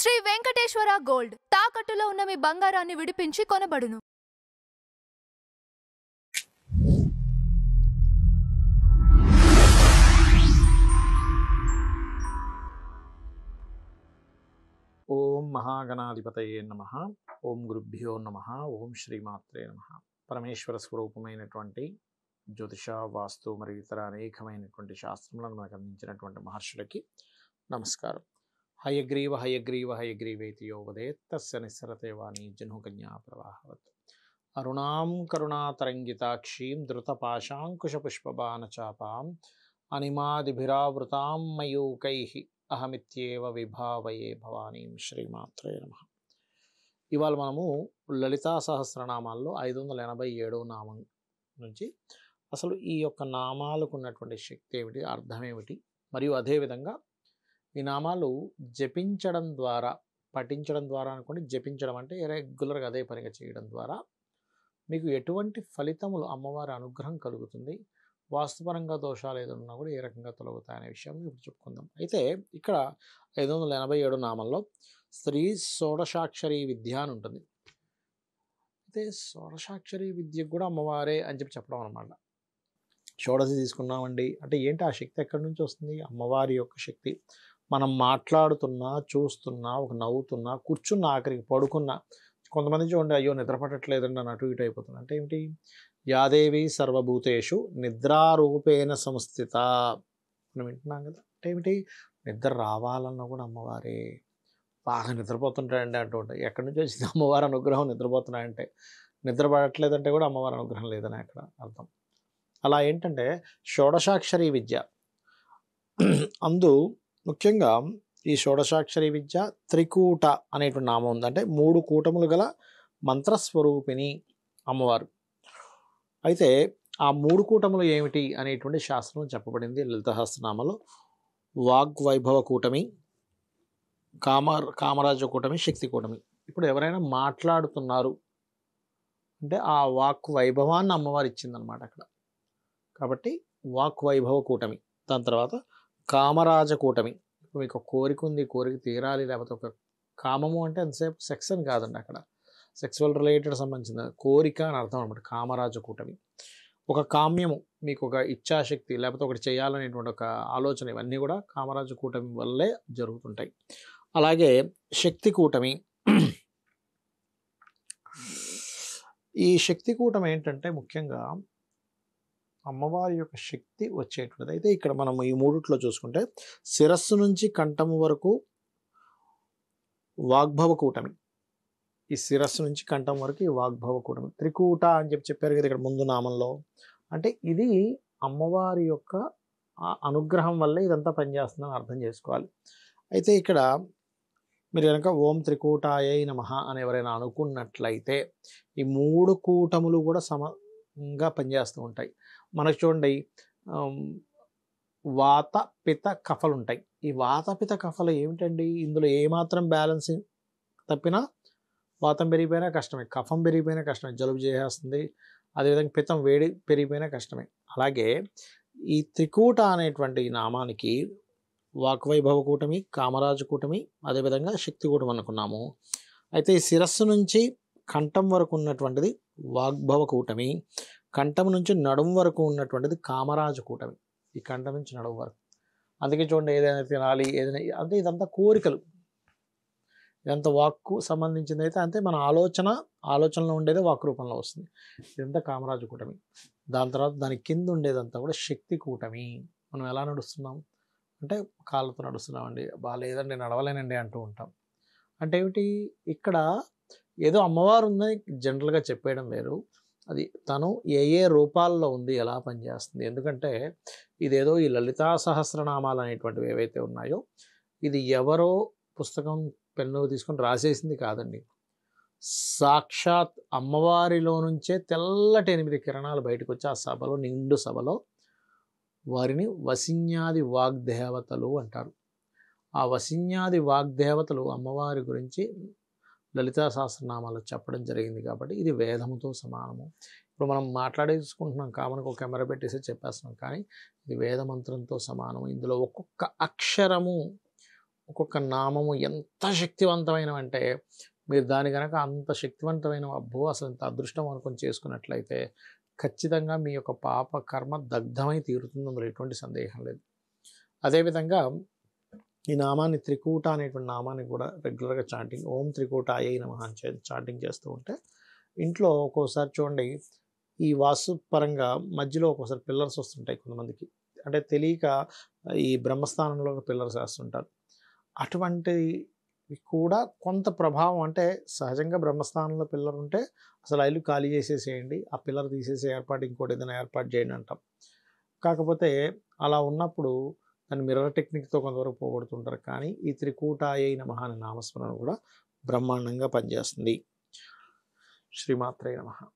Shri Venkateswara gold తాకట్టులో ఉన్న మీ బంగారాన్ని విడిపించి కొనబడును. ఓం మహాగణాధిపతయే నమః. ఓం గురుభ్యో నమః. ఓం శ్రీమాత్రే నమః. పరమేశ్వర స్వరూపమైనటువంటి జ్యోతిష, వాస్తు మరియు ఇతర అనేకమైనటువంటి శాస్త్రములను మనకు అందించినటువంటి మహర్షులకి నమస్కారం. హయగ్రీవ హయగ్రీవ హయగ్రీవేతి యో వదేత్ తస్య నిస్సరతే వాణి జహ్నుకన్యా ప్రవాహవత్. అరుణాం కరుణాతరంగితాక్షీం ధృతపాశాంకుశపుష్పబాణచాపాం అనిమాదిభిరావృతాం మయూకైః అహమిత్యేవ విభావయే భవానీం. శ్రీమాత్రే నమః. ఇవాళ మనము లలితా సహస్రనామాల్లో 587వ నామం నుంచి అసలు ఈ యొక్క నామాలకు ఉన్నటువంటి శక్తి ఏమిటి, అర్థం ఏమిటి, మరియు అదేవిధంగా ఈ నామాలు జపించడం ద్వారా, పఠించడం ద్వారా అనుకోండి, జపించడం అంటే రెగ్యులర్గా అదే పనిగా చేయడం ద్వారా మీకు ఎటువంటి ఫలితములు, అమ్మవారి అనుగ్రహం కలుగుతుంది, వాస్తుపరంగా దోషాలు ఏదన్నా కూడా ఏ రకంగా తొలగుతాయనే విషయం ఇప్పుడు చెప్పుకుందాం. అయితే ఇక్కడ 587 నామంలో స్త్రీ షోడశాక్షరి విద్య అని ఉంటుంది. అయితే షోడశాక్షరి విద్యకు కూడా అమ్మవారే అని చెప్పడం అనమాట. షోడశి తీసుకున్నామండి అంటే ఏంటి, ఆ శక్తి ఎక్కడి నుంచి వస్తుంది? అమ్మవారి యొక్క శక్తి. మనం మాట్లాడుతున్నా, చూస్తున్నా, ఒక నవ్వుతున్నా, కూర్చున్న, ఆఖరికి పడుకున్నా, కొంతమంది చూడండి, అయ్యో నిద్ర పట్టట్లేదండి అని అటు ఇటు అయిపోతుంది. అంటే ఏమిటి? యాదేవి సర్వభూతేషు నిద్రారూపేణ సంస్థిత. మనం వింటున్నాం కదా. అంటే ఏమిటి? నిద్ర రావాలన్నా కూడా అమ్మవారే. బాగా నిద్రపోతుంటాయండి అంటూ ఉంటాయి. ఎక్కడి నుంచి వచ్చింది అమ్మవారి అనుగ్రహం? నిద్రపోతున్నాయంటే, నిద్ర పడట్లేదంటే కూడా అమ్మవారి అనుగ్రహం లేదని అక్కడ అర్థం. అలా ఏంటంటే షోడశాక్షరి విద్య అందు ముఖ్యంగా ఈ షోడశాక్షరి విద్య త్రికూట అనేటువంటి నామం ఉంది. అంటే 3 కూటములు గల మంత్రస్వరూపిణి అమ్మవారు. అయితే ఆ 3 కూటములు ఏమిటి అనేటువంటి శాస్త్రం చెప్పబడింది లలితసహస్రనామాలో. వాగ్వైభవ కూటమి, కామరాజ కూటమి, శక్తి కూటమి. ఇప్పుడు ఎవరైనా మాట్లాడుతున్నారు అంటే ఆ వాక్ వైభవాన్ని అమ్మవారు ఇచ్చిందనమాట అక్కడ. కాబట్టి వాక్ వైభవ కూటమి. దాని తర్వాత కామరాజ కూటమి. మీకు ఒక కోరిక ఉంది, కోరిక తీరాలి, లేకపోతే ఒక కామము అంటే ఎంతసేపు సెక్స్ అని కాదండి, అక్కడ సెక్సువల్ రిలేటెడ్ సంబంధించిన కోరిక అని అర్థం అనమాట. కామరాజ కూటమి. ఒక కామ్యము, మీకు ఒక ఇచ్ఛాశక్తి, లేకపోతే ఒకటి చేయాలనేటువంటి ఒక ఆలోచన, ఇవన్నీ కూడా కామరాజ కూటమి వల్లే జరుగుతుంటాయి. అలాగే శక్తి కూటమి. ఈ శక్తి కూటమి ఏంటంటే ముఖ్యంగా అమ్మవారి యొక్క శక్తి వచ్చేటువంటిది. అయితే ఇక్కడ మనం ఈ మూడిట్లో చూసుకుంటే శిరస్సు నుంచి కంఠము వరకు వాగ్భవ కూటమి. ఈ శిరస్సు నుంచి కంఠం వరకు ఈ వాగ్భవ కూటమి. త్రికూట అని చెప్పారు కదా ఇక్కడ ముందు నామంలో. అంటే ఇది అమ్మవారి యొక్క అనుగ్రహం వల్లే ఇదంతా పనిచేస్తుందని అర్థం చేసుకోవాలి. అయితే ఇక్కడ మీరు కనుక ఓం త్రికూటాయై నమః అని ఎవరైనా అనుకున్నట్లయితే ఈ 3 కూటములు కూడా సమంగా పనిచేస్తూ ఉంటాయి. మనకు చూడండి, వాత పిత కఫలు ఉంటాయి. ఈ వాత పిత కఫలు ఏమిటండి? ఇందులో ఏమాత్రం బ్యాలెన్సింగ్ తప్పినా వాతం పెరిగిపోయినా కష్టమే, కఫం పెరిగిపోయినా కష్టమే, జలుబు చేసేస్తుంది. అదేవిధంగా పిత్తం వేడి పెరిగిపోయినా కష్టమే. అలాగే ఈ త్రికూట అనేటువంటి నామానికి వాక్వైభవ కూటమి, కామరాజు కూటమి, అదేవిధంగా శక్తి కూటమి అనుకున్నాము. అయితే ఈ శిరస్సు నుంచి కంఠం వరకు ఉన్నటువంటిది వాగ్భవ కూటమి, కంఠం నుంచి నడుము వరకు ఉన్నటువంటిది కామరాజు కూటమి. ఈ కంఠం నుంచి నడుము వరకు. అందుకే చూడండి, ఏదైనా తినాలి, ఏదైనా అంటే ఇదంతా కోరికలు, ఇదంతా వాక్కు సంబంధించింది. అయితే అంతే మన ఆలోచనలో ఉండేది వాక్ రూపంలో వస్తుంది. ఇదంతా కామరాజు కూటమి. దాని తర్వాత దాని కింద ఉండేదంతా కూడా శక్తి కూటమి. మనం ఎలా నడుస్తున్నాం అంటే కాళ్ళతో నడుస్తున్నామండి, బాగాలేదండి నడవలేనండి అంటూ ఉంటాం. అంటే ఏమిటి? ఇక్కడ ఏదో అమ్మవారు ఉందని జనరల్గా చెప్పేయడం వేరు, అది తను ఏ రూపాల్లో ఉంది, ఎలా పనిచేస్తుంది. ఎందుకంటే ఇదేదో ఈ లలితా సహస్రనామాలు అనేటువంటివి ఏవైతే ఉన్నాయో ఇది ఎవరో పుస్తకం పెన్ను తీసుకొని రాసేసింది కాదండి. సాక్షాత్ అమ్మవారిలో నుంచే తెల్లటి 8 కిరణాలు బయటకు వచ్చి ఆ సభలో, నిండు సభలో వారిని వసిన్యాది వాగ్దేవతలు అంటారు. ఆ వసిన్యాది వాగ్దేవతలు అమ్మవారి గురించి లలితా సహస్రనామాలు చెప్పడం జరిగింది. కాబట్టి ఇది వేదముతో సమానము. ఇప్పుడు మనం మాట్లాడేసుకుంటున్నాం, కామన్గా ఒక కెమెరా పెట్టేసి చెప్పేస్తున్నాం, కానీ ఇది వేదమంత్రంతో సమానం. ఇందులో ఒక్కొక్క అక్షరము ఒక్కొక్క నామము ఎంత శక్తివంతమైనవంటే మీరు దాని గనక అంత శక్తివంతమైన అబ్బో అసలు ఇంత అదృష్టం అనుకొని చేసుకున్నట్లయితే ఖచ్చితంగా మీ యొక్క పాప కర్మ దగ్ధమై తీరుతుంది, అందులో ఎటువంటి సందేహం లేదు. అదేవిధంగా ఈ నామాన్ని త్రికూట అనేటువంటి నామాన్ని కూడా రెగ్యులర్గా చాంటింగ్ ఓం త్రికూటాయై నమః అని చాంటింగ్ చేస్తూ ఉంటే ఇంట్లో ఒక్కోసారి చూడండి ఈ వాస్తు పరంగా మధ్యలో ఒక్కోసారి పిల్లర్స్ వస్తుంటాయి కొంతమందికి, అంటే తెలియక ఈ బ్రహ్మస్థానంలో పిల్లర్స్ వేస్తుంటారు. అటువంటివి కూడా కొంత ప్రభావం, అంటే సహజంగా బ్రహ్మస్థానంలో పిల్లర్ ఉంటే అసలు ఇల్లు ఖాళీ చేసేసేయండి, ఆ పిల్లర్ తీసేసి ఏర్పాటు ఇంకోటి ఏదైనా ఏర్పాటు చేయండి అంటాం. కాకపోతే అలా ఉన్నప్పుడు దాన్ని మిర్రర్ టెక్నిక్తో కొంతవరకు పోగొడుతుంటారు. కానీ ఈ త్రికూటాయై నమః అనే నామస్మరణ కూడా బ్రహ్మాండంగా పనిచేస్తుంది. శ్రీమాత్రే నమః.